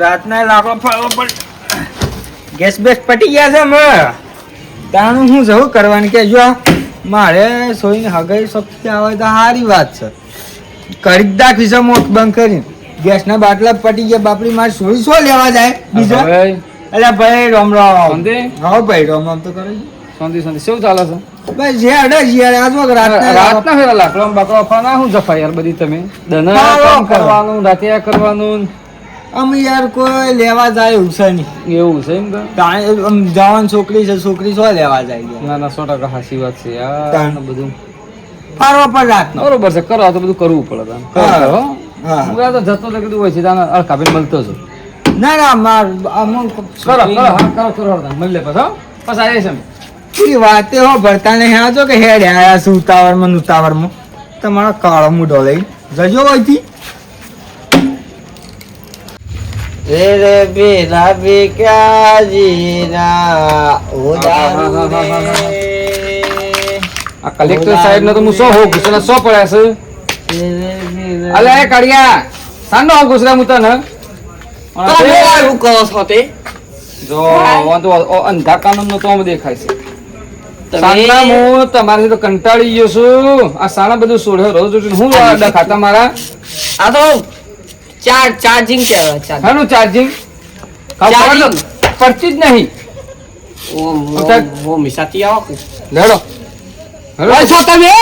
રાતના લાકડો ફાળવો પણ ગેસ બેસ પટી ગયા છે મે તાનું હું જવું કરવાનું કે જો મારે સોઈને હગાઈ શક્તિ આવે તો સારી વાત છે કરી દાખી છે મોખ બંધ કરીને ગેસના બાટલા પટી ગયા બાપડી મારે સોઈ શું લેવા જાય બીજા એટલે ભાઈ રામ રામ હા ભાઈ રામ રામ તો કરે શાંતિ શાંતિ શું ચાલે છે ભાઈ જે અડા યાર આજમાં રાતના ફેરા લાકડો બાકડો ફાના હું જફા યાર બધી તમે દના કામ કરવાનું રાતે કરવાનું અમે યાર કોઈ લેવા જાય એવું છે નહીં એવું છે એમ જવાન છોકરી છે છોકરી શું લેવા જાય ના ના 100% સાચી વાત છે યાર બધું ફારવા પર રાત બરોબર છે કરો તો બધું કરવું પડે હું તો જતો તો કીધું હોય છે અડકાબીન મળતો છું ના ના માર અમુક કરો મળી લે પછી આવીએ છે પૂરી વાતે હો ભરતા ને હા છો કે હેડ આયા છે ઉતાવળમાં તમારો કાળો મૂઢો લઈ જજો હોયથી રે બેલા બેકા જીના ઉદારું રે આ કલેક્ટર સાહેબ ને તો હું 100 હો ગુસ્સા 100 પડ્યા છે અલે કાઢિયા સાનો હો ગુસ્સા હું તને તમે આવું કરો છો તે જો વાંધો અંધા કાનૂન નો તો આમ દેખાય છે સાના હું તમારી તો કંટાળી ગયો છું આ સાના બધું છોડ્યો રોજ હું ખાતા મારા આ તો ચાર્જિંગ કહેવાય હાનું ચાર્જિંગ પડતી જ નહીં ઓ મિસાતી આવો લેડો હેલો છો તમે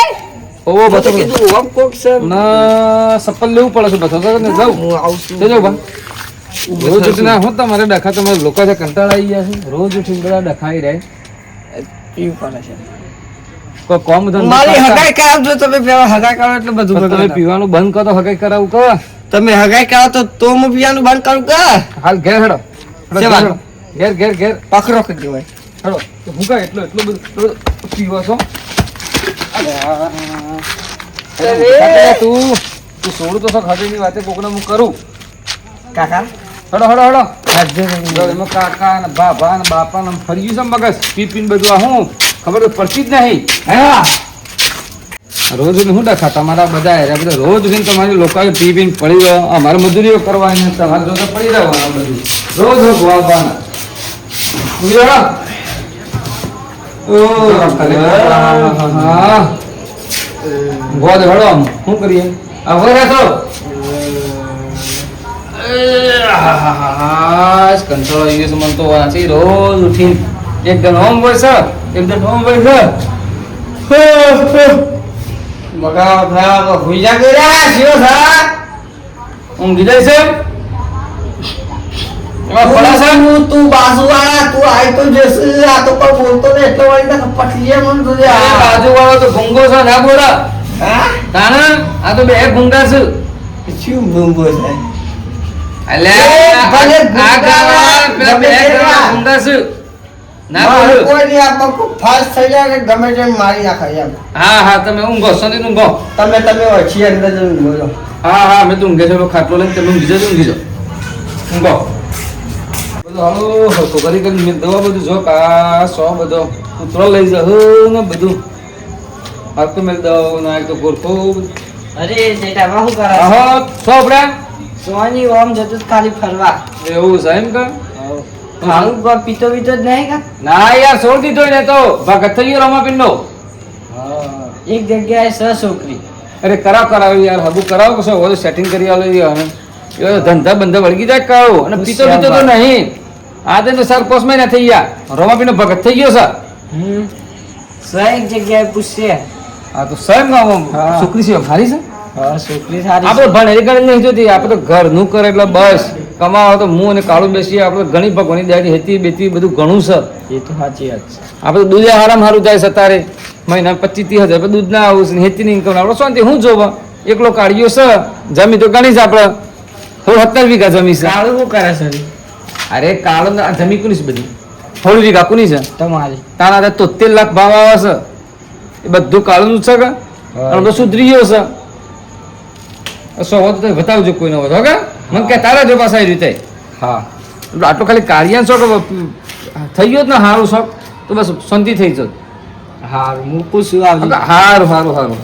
ઓ બતો કીધું ઓમ કોક છે ના સપલ લેવું પડે છે બતો ને જાવ હું આવશું જજો બા રોજ ઉઠીને હું તમારે ડખા તમારે લોકો છે કંટાળા આવી ગયા છે રોજ ઉઠીને બધા ડખાઈ રહે પીવું પડે છે કોઈ કોમ ધંધો મારી હગાઈ કરાવજો તમે પેલા હગાઈ કરો એટલે બધું તમે પીવાનું બંધ કરો હગાઈ કરાવું કહો તમે હગાઈ કરાવો તો હું પીવાનું બંધ કરું કે હાલ ઘેર હેડો ઘેર ઘેર ઘેર પકડો કરી દેવાય હેડો હું કા એટલું બધું પીવો છો તું છોડું તો શોખ હગીની વાતે કોકને હું કરું કાકા હેડો હેડો હેડો એમાં કાકા ને બાપા ને બાપા ને ફરી ગયું છે મગજ પી પીને બધું આ હું ખબર તો પડતી જ નહીં રોજ શું ડખા તમારા બધા હેરા બધા રોજ ઉઠીને તમારી લોકો પી પીને પડી ગયો અમારે મજૂરીઓ કરવાની તમારે જો પડી રહેવાનું બધું રોજ ભોગવાના ગોદ હડો શું કરીએ હવે રહેતો કંટ્રોલ આવી ગયો મને તો વાંચી રોજ ઉઠીને એકદમ હોમ હોય છે એકદમ હોમ હોય છે બગાવ થયા તો ભૂજા કર્યા શિવ થા ઊંઘી જાય છે એમાં પડા છે તું બાજુવાળા તું આય તો જશે આ તો પણ બોલતો ને એટલો વાળી ના પટલીએ મન તો બાજુવાળો તો ભૂંગો છે ના બોલા હા તાણા આ તો બે ભૂંગા છે શું ભૂંગો છે અલે આ ગાવા બે ભૂંગા છે ના બોલ કોઈ નહીં આ બકુ ફાસ્ટ થઈ જાય કે ગમે તેમ મારી નાખાય એમ હા તમે ઊંઘો સંદે ઊંઘો તમે ઓછી અંદર જ બોલો હા મેં તો ઊંઘે છે ખાટલો લઈને તમે ઊંઘી જજો ઊંઘો બધું હાલો તો કરી દવા બધું જો કા સો બધો કૂતરો લઈ જાઉં ને બધું આ તો મેં દવા ના તો ગોરખો અરે જેટા માં શું કરે હા સો આપડે સોની ઓમ જતો ખાલી ફરવા એવું છે એમ કે ખાવું પીતો જ નહીં કા ના યાર છોડ દીધો ને તો ભગત થઈ ગયો રમાપીન નો એક જગ્યાએ સ છોકરી અરે કરાવ યાર હબુ કરાવ કશો હોય સેટિંગ કરી આલો યાર એ ધંધા બંધા વળગી જાય કહો અને પીતો તો નહીં આ તો સર કોસમાં ના થઈ ગયા રમાપીન નો ભગત થઈ ગયો સર સ એક જગ્યાએ પૂછશે હા તો સાહેબ છોકરી છે સારી છે હા છોકરી સારી આપણે ભણેલી ગણી નહીં જોતી આપણે તો ઘરનું કરે એટલે બસ કમાવો તો હું અને કાળું બેસીએ આપણે ઘણી ભગવાનની દયાથી હેતી બેતી બધું ઘણું છે એ તો સાચી વાત છે આપણે દૂધે હારામ સારું જાય છે તારે મહિના 25-30 હજાર દૂધ ના આવું છે હેતી નહીં આપણે શાંતિ હું જોવા એકલો કાઢ્યો છે જમી તો ગણી છે આપણે થોડું 17 વીઘા જમી છે કાળું શું કરે છે અરે કાળું જમી કોની છે બધી 16 વીઘા કોની છે તમારી તારા 73 લાખ ભાવ આવે છે એ બધું કાળું છે કે અને બધું સુધરી ગયો છે સો તો બતાવજો કોઈ ન હોય ઓકે મને કે તારા જો પાસે રીતે હા આટલો ખાલી કાર્યાન શોખ થઈ ગયો ને સારું શોખ તો બસ શાંતિ થઈ જત હારું હું પૂછું આવજો સારું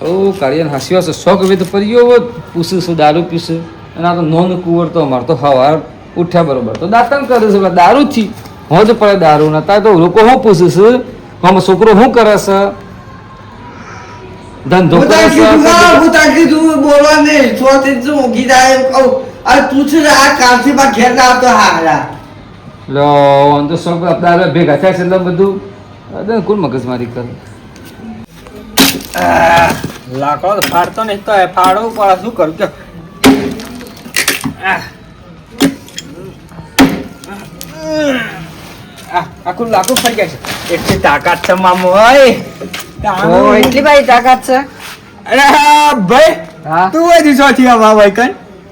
ઓ કાર્યાન હાસ્યો છે શોખ હવે તો પડી ગયો પૂછું છું દારૂ પીશું અને આ તો નોન કુંવર તો અમારે તો સવાર ઉઠ્યા બરોબર તો દાંતણ કરે છે દારૂ જ છી હું જ પડે દારૂ નતા તો લોકો હું પૂછું છું આમાં છોકરો શું કરે છે ધંધો હું કરે તાર કીધું છે હું તાર કીધું બોલવા નહીં છોથી જ ઊંઘી જાય એમ કહું અરે તું છે ને આ કાલથી માં ઘેર ના આવતો હારા લો આમ તો સૌ આપણે ભેગા થાય છે એટલે બધું અરે કોણ મગજમારી કરે લાકડો ફાડતો નહીં તો ફાડવું પડે શું કરું કે આખું લાકડું ફરી ગયા છે એટલી તાકાત છે મામો એટલી ભાઈ તાકાત છે અરે હા ભાઈ હા તું એ દિવસોથી આવા ભાઈ કન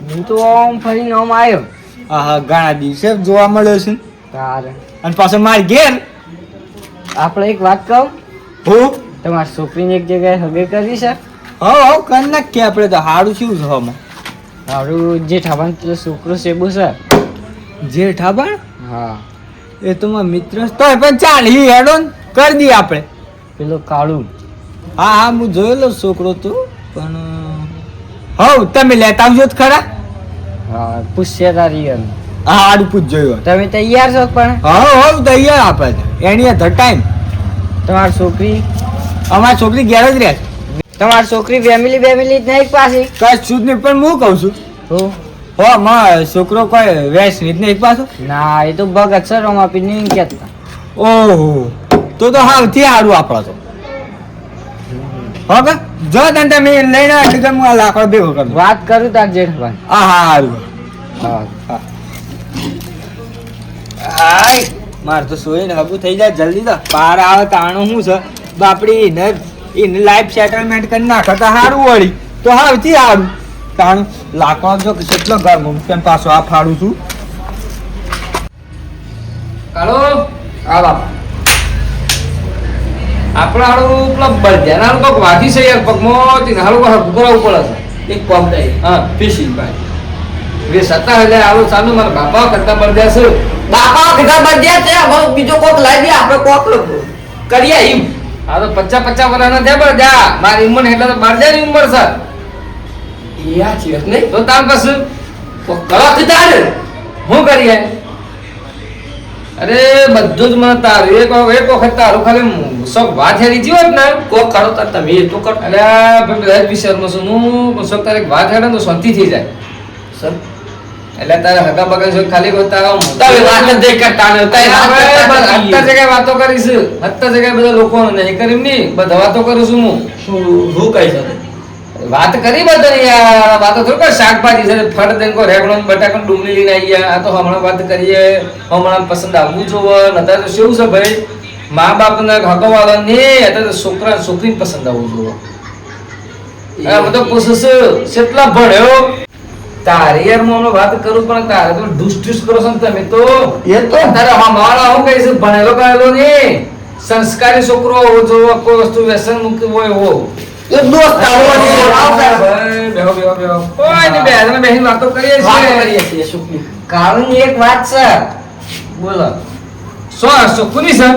હું તો આમ ફરીને આમ આવ્યો હા ઘણા દિવસે જોવા મળ્યો છે તારે અને પાછો મારી ઘેર આપણે એક વાત કહું હું તમારી છોકરીને એક જગ્યાએ હગે કરી છે હો કર નાખીએ આપણે તો સારું શું છે આમાં મારું જે ઠાબાન પેલો છોકરો સેબુ છે જે ઠાબણ હા એ તો મારો મિત્ર છે. તોય પણ ચાલ ઈ હેડો ને કરી દઈએ આપણે પેલો કાળું હા હા હું જોયેલો છોકરો તો પણ હવ તમે લેતા આવજો જ ખરા હા પૂછશે તારી એમ હા આડું પૂછ જોયું તમે તૈયાર છો પણ હવ હવ તૈયાર આપણે એની ધ ટાઈમ તમારી છોકરી અમારી છોકરી ઘેર જ રહે તમારી છોકરી ફેમિલી બેમિલી જ નહીં પાછી કઈ શુદ્ધ નહીં પણ હું કહું છું હું હો માં છોકરો કોઈ વેસ નહીં પાછો ના એ તો ભગત છે રોમાપી નહીં કહેતા ઓહો તો હાવથી સારું આપણે તો હો કે જો તને તમે લઈને એટલે કે હું આ લાકડો ભેગો કરું વાત કરું તાર જેઠભાઈ હા હા સારું હા હાય મારે તો સોઈને હગું થઈ જાય જલ્દી તો બહાર આવે તાણું શું છે બાપડી એને લાઈફ સેટલમેન્ટ કરી નાખે તો સારું વળી તો હાવથી સારું તાણું લાકડો જો કેટલો ગરમ કેમ પાછો આ ફાડું છું કાળો આ બાપ આપણા હાડું પેલા બળદ્યાના હાડું કોક વાગી છે યાર પગમાં તે હાડું હરખું કરાવવું પડે છે એક કોમ દઈ હા ફિશિંગ ભાઈ વે સત્તા એટલે આવું ચાલુ મારા બાપા કરતા બળદ્યા છે બાપા કીધા બધ્યા છે હવે બીજો કોક લાવી દે આપણે કોક કરીએ એમ આ તો 50 વર્ષના થયા બળદ્યા મારી ઉંમર એટલે તો બળદ્યાની ઉંમર છે યા છે નહીં તો તાર પછી કોક કરો કીધા ને શું કરીએ અરે બધું જ મને તારું એક વખત તારું ખાલી શોખ વાત હેરી જીવો જ ને કોક કરો તાર તમે એ તો કર અરે ભાઈ બધા વિચારમાં છું હું પણ શોખ તારે વાત હેડે ને તો શાંતિ થઈ જાય સર એટલે તારે હગા બગા શોખ ખાલી કોઈ તારા તમે વાત જ નહીં કરતા ને તઈ વાત કરતા અત્તર નથી. જગ્યાએ વાતો કરીશ અત્તર જગ્યાએ બધા લોકો નહીં કરી નહીં બધા વાતો કરું છું હું હું કહી શકું વાત કરી બધા યાર વાતો થોડી કોઈ શાકભાજી છે ફળ દઈને કોઈ રેગણો બટાકા ડુંગળી લઈને આવી ગયા આ તો હમણાં વાત કરીએ હમણાં પસંદ આવવું જોવે અત્યારે તો શું છે ભાઈ મા બાપને હકવાળા ને અત્યારે તો છોકરા છોકરીને પસંદ આવવું જોવે આ બધો પૂછે કેટલા ભણ્યો તારે યાર હું હમણાં વાત કરું પણ તારે તો ઢુસ કરો છો ને તમે તો એ તો તારે હમાળા હું કહીશ ભણેલો ગયેલો ને સંસ્કારી છોકરો હોવો જોવો કોઈ વસ્તુ વ્યસન મુક્ત હોય એવો એ દોસ્ત આવો છે આવો ભાઈ, બેહો કોઈ નહીં બેહો બેહી વાતો કરીએ વાત છીએ કરીએ છીએ સુખની કાળુની એક વાત છે બોલો સો કોની છે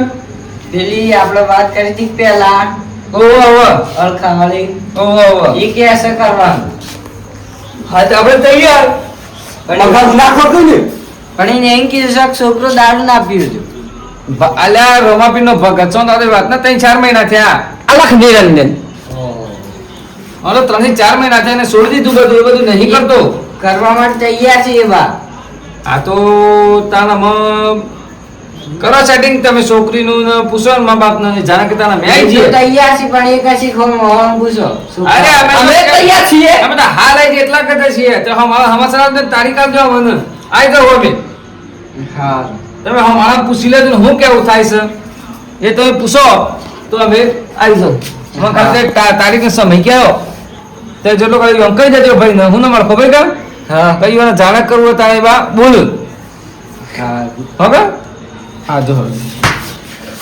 પેલી આપણે વાત કરી હતી પેલા ઓવો અળખાવાળી ઓવો એ કે છે કરવાનું હા તો આપણે તૈયાર મગજ નાખો કે ને પણ એને એમ કીધું છે કે છોકરો દારૂ ના પીવું અલ્યા રોમાપીર નો ભગત છો તારી વાત ના 3-4 મહિના થયા અલખ નિરંજન હવે 3-4 મહિના થયા ને છોડી દીધું બધું એ બધું નહીં કરતો કરવા માટે તૈયાર છે એ વાત આ તો તારા કરો સેટિંગ તમે છોકરીનું ને પૂછો ને મા બાપ ને જાણે કે તારા મેં આવી એ તો જઈએ તૈયાર છે પણ એ કશી ખોમ પૂછો શું અરે અમે તૈયાર છીએ અમે તો હાલ આવી એટલા કરતા છીએ તો હમાસરા ને તારીખ આપજો મને આઈ જાવ અમે હા તમે હમારા પૂછી લેજો ને હું કેવું થાય છે એ તમે પૂછો તો અમે આવી જાવ મને ખાલી તારીખ ને સમય કયો તે જેટલો કરી કહી દેજો ભાઈ ને હું ના મારે ખબર કર હા કઈ વાર જાણે કરવું હોય તારે બા બોલ હા હવે હા જો હવે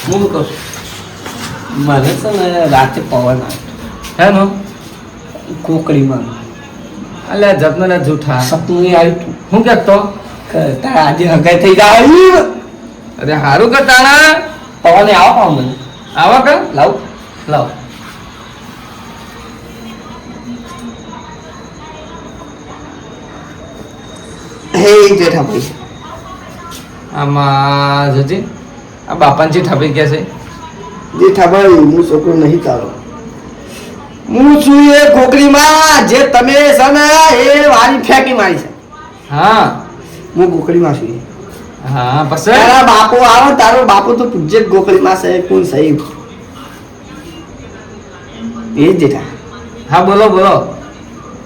હું કહું મને છે ને રાતે પવન હે નો કોકડીમાં અલ્યા જપને ને જૂઠા સપનું આવ્યું હું કહેતો તારે આજે હગાઈ થઈ જાય અરે હારું કે તાણા પવન આવો પાવ મને આવા કર લાવ લાવ જેઠાભાઈ આમાં જોજે આ બાપાને જેઠાભાઈ કહે છે. જેઠાભાઈ હું છોકરો નહીં તારો, હું છું એ ગોકળીમાં જે તમે છે ને એ વારી ફેંકી મારી છે. હા હું ગોકળીમાં છું. હા પછી તારા બાપો આવે, તારો બાપો તો પૂજ્ય જ ગોકળીમાં છે. કોણ સાહેબ એ જ જેઠા. હા બોલો બોલો.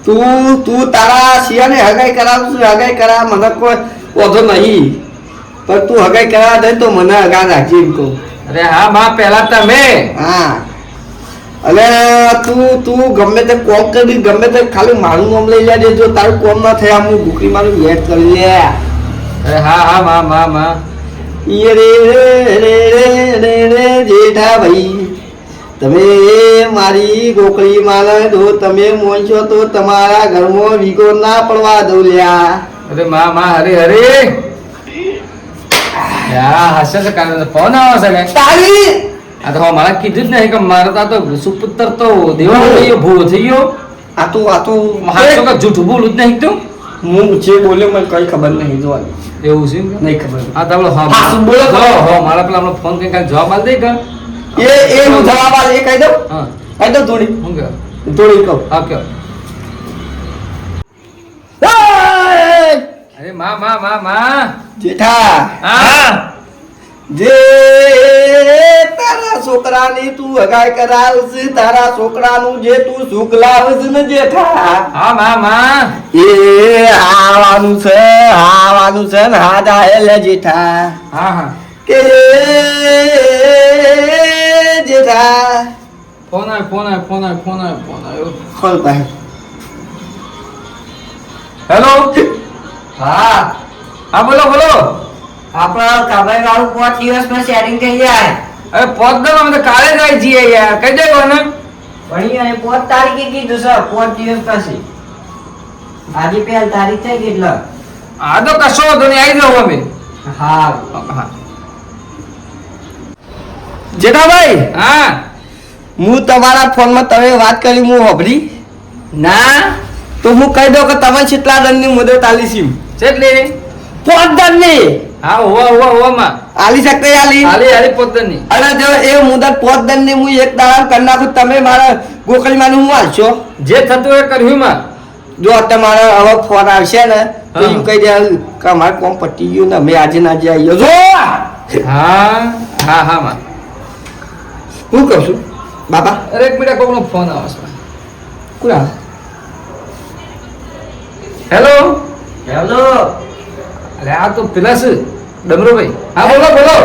તું તારા શિયાને હગાઈ કરાવું છું, હગાઈ કરાવ મને કોઈ વાંધો નહીં, પણ તું હગાઈ કરાવ દે તો મને હગા રાખજે એમ કહું. અરે હા માં પહેલા તમે. હા અને તું ગમે તે કોમ કરી, ગમે તે ખાલી મારું નામ લઈ લેજે. જો તારું કોમ ના થયા હું ભૂખરી મારું યાદ કરી લે. અરે હા હા માં ઈએ રે રે રે રે રે જેઠાભાઈ, તમે મારી ગોકળી માને જો તમે મોંચો તો તમારા ઘરમાં વીગો ના પડવા દઉં લ્યા. અરે માં હરે હરે યા હશે છે કારણ ફોન આવે છે કે તારી આ તો મારા કીધું જ નહીં કે મારા તો આ તો સુપુત્ર તો દેવાનો થઈ ગયો, ભૂવો થઈ ગયો. આ તો હાથ તો કાંઈ જૂઠું બોલું જ નહીં તું. હું જે બોલ્યો મને કઈ ખબર નહીં જોવાની. એવું છે એમ કે? નહીં ખબર. હા તો આપણે હા હાચું બોલો તો. હો મારા પેલા આપણો ફોન કઈ કાંઈ જવાબ આલ દે કે એ હું જવાબ આલ એ કહી દઉં. હા કહી દઉં થોડી શું કે થોડી કહું. હા કયો. એય! અરે માં જેઠા, હા જે તારા છોકરાની તું હગાઈ કરાવશે, તારા છોકરાનું જે તું સુખ લાવશે ને જેઠા, હા માં એ આવવાનું છે ને હા જાય લે જેઠા. હા કે જેઠા ફોન આવ્યો. ખોલ ભાઈ. હેલો હા હા બોલો. આપણા કમાઈ વાળું 5 દિવસમાં શેરિંગ થઈ જાય. અરે પોત દો અમે તો કાલે જ આવી જઈએ યાર. કહી દે કોને પણ એને 5 તારીખે કીધું સર, 5 દિવસ પછી. આજે 1 તારીખ થઈ ગઈ એટલે. આ તો કશો વાંધો નહીં, આવી જાવ અમે. હા હા જેઠાભાઈ, હા હું તમારા ફોનમાં તમે વાત કરી હું હોભરી ના તો હું કહી દઉં કે તમે કેટલા દંડની મુદત આલી છે? કેટલી? 5 દંડની હા હોવા માં આલી શકતે આલી. હાલી પોતની. અને જો એ મુદત 5 દંડની હું એક દાડા કરી નાખું, તમે મારા ગોકળીમાં હું હાલશો? જે થતું એ કર્યું માં. જો તમારે હવે ફોન આવશે ને તો હા. એમ કહી દે કે અમારે કોમ પટી ગયું ને અમે આજે ના આજે આવીએ. જો હા માં. હું કહું છું બાબા? અરે એક મિનિટ કોકનો ફોન આવે છે. કુરા હેલો હેલો. અરે આ તો પેલા છે ડમરુભાઈ. હા બોલો.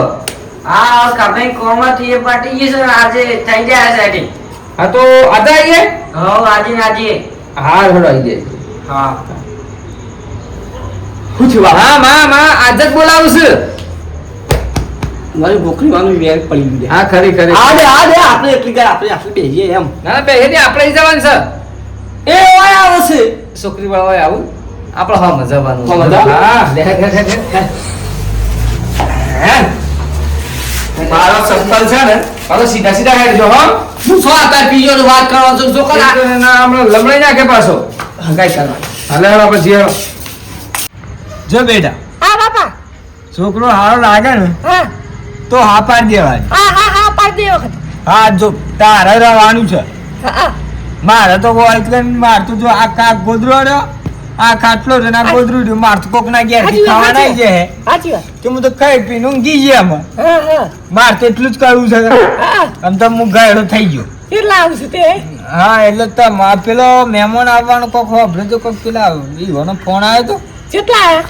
હા કમાઈ કોમાંથી એ પાટી ગઈ છે, આજે થઈ જાય સેટિંગ. હા તો આજે આવીએ. આજે હા થોડો આવી જાય. હા શું થયું બાબા? હા માં આજે જ બોલાવું છું. મારી ગોકળીમાં વેર પડી ગયું. હા ખરી આપણે એટલી કર આપણે બેસીએ એમ. ના પહેલી આપણે જવાનું છે. એ ઓય આવશે. છોકરી વાળા આવું આપણે હા મજાવાનું. હા, મજા? હા લે. મારો સંકલ્પ છે ને પાછો સીધા હેડજો હો. હું છો આતા પીજો ને વાત કરવા છું જો કરા ના હમણાં લમડાઈ નાખે પાછો. હંગાઈ કરવા. હાલે આપણે જીએ. જો બેટા, હા બાપા. છોકરો હારો લાગે ને હા તો હા પાડી દેવાની. હા પાડી દે વખત. હા જો તારે રહેવાનું છે. હા મારે તો એટલે મારે તો જો આ કાક ગોદરો રહ્યો, આ ખાટલો રહ્યો ને આ ગોદરું રહ્યું. મારે તો કોકના ઘેરથી હાચી વાત, ખાવા નહીં જાય સાચી વાત. કે હું તો ખાઈ પીને ઊંઘી ગયા એમાં. હા મારે તો એટલું જ કરવું છે. હા આમ તો હું ગયેલો થઈ ગયો. કેટલા આવશે તે? હા એટલે પેલો મહેમાન આવવાનો કોક હોભળે તો કોક પેલા ઈવાનો ફોન આવ્યો તો કેટલા આયા?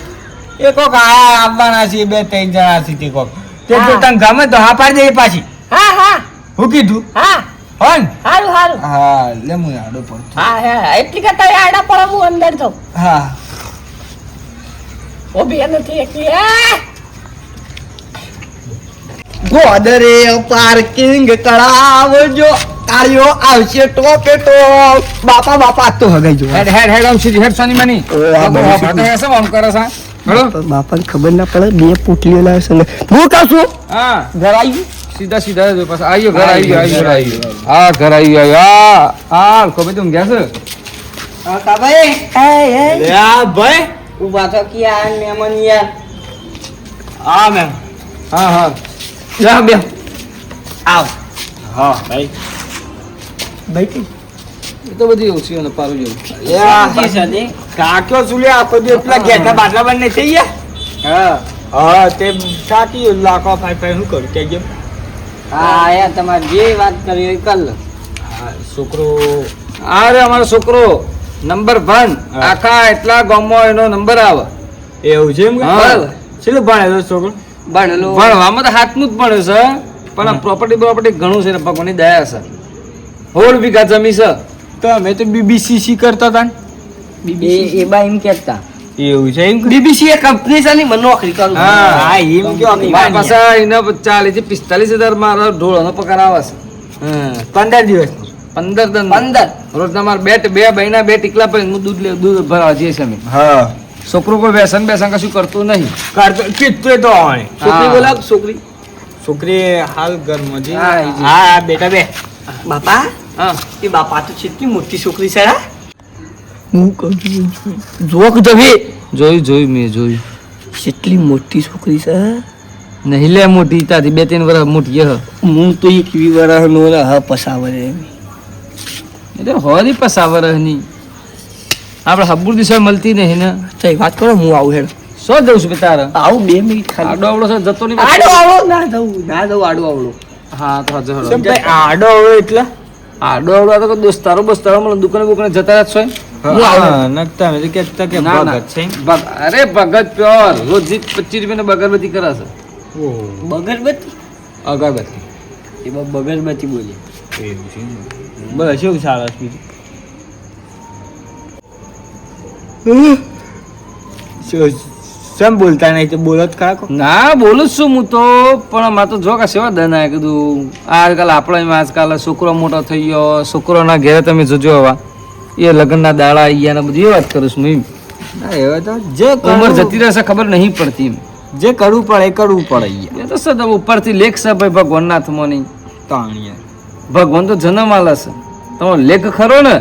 એ કોક આવવાના છે 2-3 જણા છે તે કોક તે જો હા. તને ગમે તો હા પાડી દે પાછી. હા હું કીધું હા હોન? હારું હા લે હું આડો પડતો. હા એટલી કરતા આડા પડો હું અંદર તો હા ઊભી નથી એકલી. ગોદરે પાર્કિંગ કરાવજો, તાળીઓ આવશે ટોપે ટોપ. બાપા તો હગાઈ જો. હેડ આમ સીધી હેડ સોની મની. આમ કરે છે. હેલો બાપાને ખબર ના પડે બે પૂટલીઓ લાવશે ને. હું કહું છું હા ઘર આવી સીધા જો પાછા આવ્યો ઘર આવ્યો. હા ઘર આવ્યો. હા ખબર તું ગયા છે. ભાઈ લે આ ભાઈ ઉભા તો કે આ મહેમાન યાર હા મેમ હા હા જા બે આવ હા ભાઈ ભાઈ એ તો બધી ઓછી અને પારું જેવું શાંતિ સાથે કાક્યો ચૂલે આખો દી એટલા ઘેટા બાટલા બંધ નહીં થઈ ગયા હા હા તે સાચી લાખો ફાઈ શું કરું કે જેમ હા આયા તમારે જે વાત કરી એ કર લો છોકરો અરે અમારો છોકરો નંબર 1 હા. આખા એટલા ગામમાં એનો નંબર આવે એવું છે એમ કે હા. છેલ્લું ભણે છે છોકરો ભણેલો ભણવામાં તો હાથનું જ ભણે છે પણ આ પ્રોપર્ટી ઘણું છે ને ભગવાનની દયા છે 16 વીઘા જમી છે તો અમે તો બીબીસીસી કરતા હતા એ બા એમ કેતા એવું છે એમ કે? બીબીસી એ કંપની છે ને મને નોકરી કરું હા. હા એમ કે મારા પાસે એના 40 થી 45,000 મારો ઢોળનો પગાર આવે છે 15 દિવસ 15 દન 15 રોજના મારા બે બહેના 2 ટીકલા પર દૂધ ભરવા જઈએ છીએ અમે હા છોકરો કોઈ વ્યસન કશું કરતું નહીં કરતો કીધું તો આવણે. છોકરી હા. બોલાવ છોકરી છોકરી હાલ ઘરમાં છે હા, એ છે. હા બેટા બે બાપા હા એ બાપા તો કેટલી મોટી છોકરી છે હા હું કહું છું જોક તમે જોયું મેં જોયું કેટલી મોટી છોકરી છે નહીં લે મોટી તાથી 2-3 વર્ષ મોટી હ હું તો 21 વર્ષનો ને હા પસાવરે એટલે હોરી પસાવરની આપણે હબુર દિશા મળતી નહીં ને તો વાત કરો હું આવું હેડ શું જવું છું તારે આવું 2 મિનિટ ખાલી આડો આવડો છે જતો નહીં આડો આવડો ના દઉં આડો આવડો હા તો હજુ હળો. કેમ ભાઈ આડો હવે એટલે આડો આવડો તો કોઈ દોસ્તારો મને દુકાને જતા જ છો હું આવું નકતા અમે તો કહેતા કે ના, ના. ભગત છે એમ. અરે ભગત પ્યોર રોજ 25 રૂપિયાની અગરબત્તી કરે છે બગરબત્તી અગરબત્તી એમાં બગરબત્તી બોલી એવું છે એમ. બસ કેવું સારું બીજું કેમ બોલતા નહીં તો બોલો જ ખરા કો. ના બોલું જ છું હું તો પણ મારે તો જો કે સેવા દન આ કીધું આજકાલ આપણે આજકાલ છોકરો મોટો થઈ ગયો છોકરોના ઘેરે તમે જોજો હવા એ લગ્નના દાડા અહીંયા બધી એ વાત કરું છું હું એમ. ના હવે તો જે ઉંમર કરવું- જતી રહેશે ખબર નહીં પડતી એમ જે કરવું પડે એ કરવું પડે યાર. એ તો સદ ઉપરથી લેખ છે ભાઈ ભગવાનના હાથમાં નહીં તાણ યાર. ભગવાન તો જન્મ આલે છે તમારો લેખ ખરો ને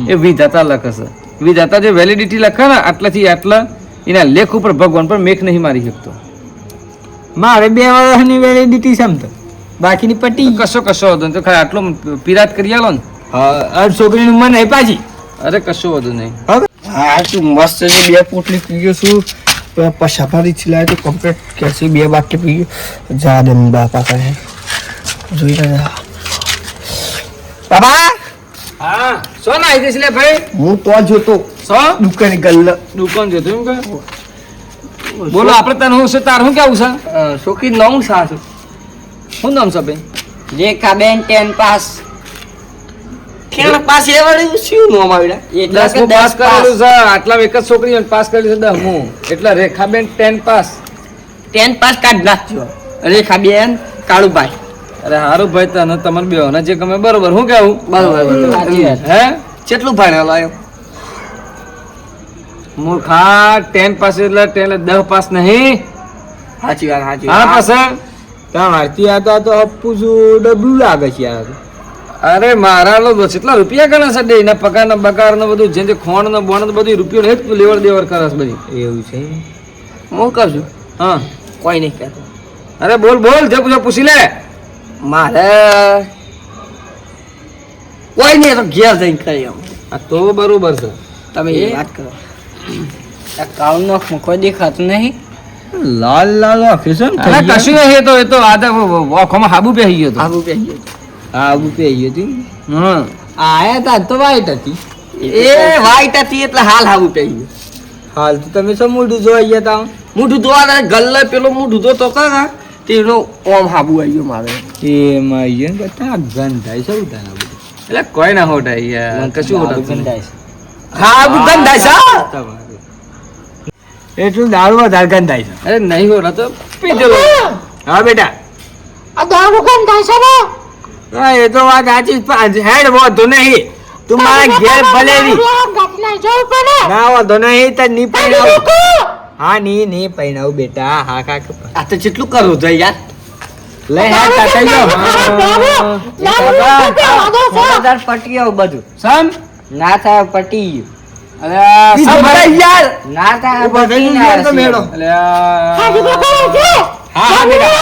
એ વિધાતા લખે છે વિધાતા જે વેલિડિટી લખે ને આટલાથી આટલા એના લેખ ઉપર ભગવાન પણ મેઘ નહીં મારી શકતો મારે 2 વર્ષની વેલિડિટી સમતો બાકીની પટી કશો હતો નહીં. તો ખરા આટલો પીરાત કરી આલો ને હા છોકરીની ઉંમર નહીં પાછી અરે કશો વધુ નહીં હવે હા તું મસ્ત છે 2 પોટલી પી ગયો છું પછાપારી ચલાય તો કમ્પ્લીટ કેસી 2 બાટલી પી ગયો જા દે બાપા કરે જોઈ લે બાબા હા સો ના આવી જશે લે ભાઈ હું તો જોતો સો દુકાને ગલ્લ દુકાન જતો એમ કે બોલો આપણે તને હું છે તાર શું કેવું છે છોકરી નવું સાસુ શું નામ છે ભાઈ રેખાબેન 10 પાસ કેમ પાસ એ વળી શું નો માવ્યા એટલે કે 10 પાસ કરેલું છે આટલા એક જ છોકરી પાસ કરેલી છે 10 એટલે રેખાબેન 10 પાસ 10 પાસ કાઢ નાખજો રેખાબેન કાળુભાઈ અરે હારું ભાઈ તને તમારે બેઓને જે ગમે બરોબર હું કેવું બરોબર સાચી વાત હે કેટલું ભણેલો એમ મૂર્ખા 10 પાસ એટલે 10 પાસ નહીં સાચી વાત સાચી હા વાત પાસ તમારથી આ તો અપ્પુ શું ડબલું લાગે છે યાર. અરે મારા લો કેટલા રૂપિયા ગણે છે ડે ના પગાર ના બગાર ને બધું જે ખોણ ને બોણ ને બધું રૂપિયો ને જ લેવડ દેવડ કરે છે બધી એવું છે એમ. હું કહું છું હા કોઈ નહીં કહેતો અરે બોલ જે પૂછી લે મારે કોઈ નહીં તો ઘેર જઈને કરી આવું આ તો બરોબર છે તમે એ વાત કરો આ કાળનો આંખમાં કોઈ દેખાતું નહીં લાલ લાલ આંખે છે ને અરે થઈ ગયા. કશું નહીં એ તો આ તો આંખોમાં હાબુ પહેરી ગયો તો આવું પહેરીએ હા આવું પેઈ હતી હા આયા તા તો વાઈટ હતી એ વાઈટ હતી એટલે હાલ આવું પહેરીએ હાલ તો તમે શું મોઢું જોઈ ગયા તા મોઢું ધોવા ગલ્લે પેલો મોઢું ધોતો કરા તેનો ઓમ હાબુ આવી ગયો મારે એમાં આવીએ ને બધા ગંધાય છે ઉતાના બધું. એટલે કોઈ ના હોટા યાર કશું હોટા ગંધાય છે. હાબુ ગંધાય છે તમારે. એટલું દારૂ વધારે ગંધાય છે. અરે નહીં હોટા તો પી દેલો હા બેટા આ દારૂ ગંધાય છે ને હા એ તો વાત સાચી જ પણ હેડ વાંધો નહીં તું મારા ઘેર ભલેરી ઘટના જવું પડે ના વાંધો નહીં તાર ની પૈણાવું હા ની પૈણાવું બેટા હા કાક આ તો કેટલું કરવું જોઈએ યાર લઈ હા તાતા જો પટી આવું બધું સમ ના થાય પટી ગયું અરે આ આ બધા યાર ના તા ઉભા થઈ ગયું યાર તો મેળો. અલે આ આ દીકરો કરે છે હા હા બેટા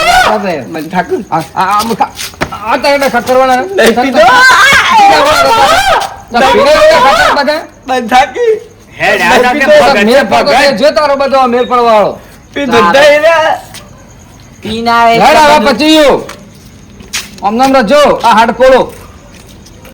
મને ઠાકર આ તારે ખતરવાના નહીં પીધો. બંધ થાકી હેડ મેળ પડતો જો તારો બધો મેળ પડવાળો પીધો દઈ રે. પીના હેડ આવા પછી આમ નામ રજો આ હાડ પોળો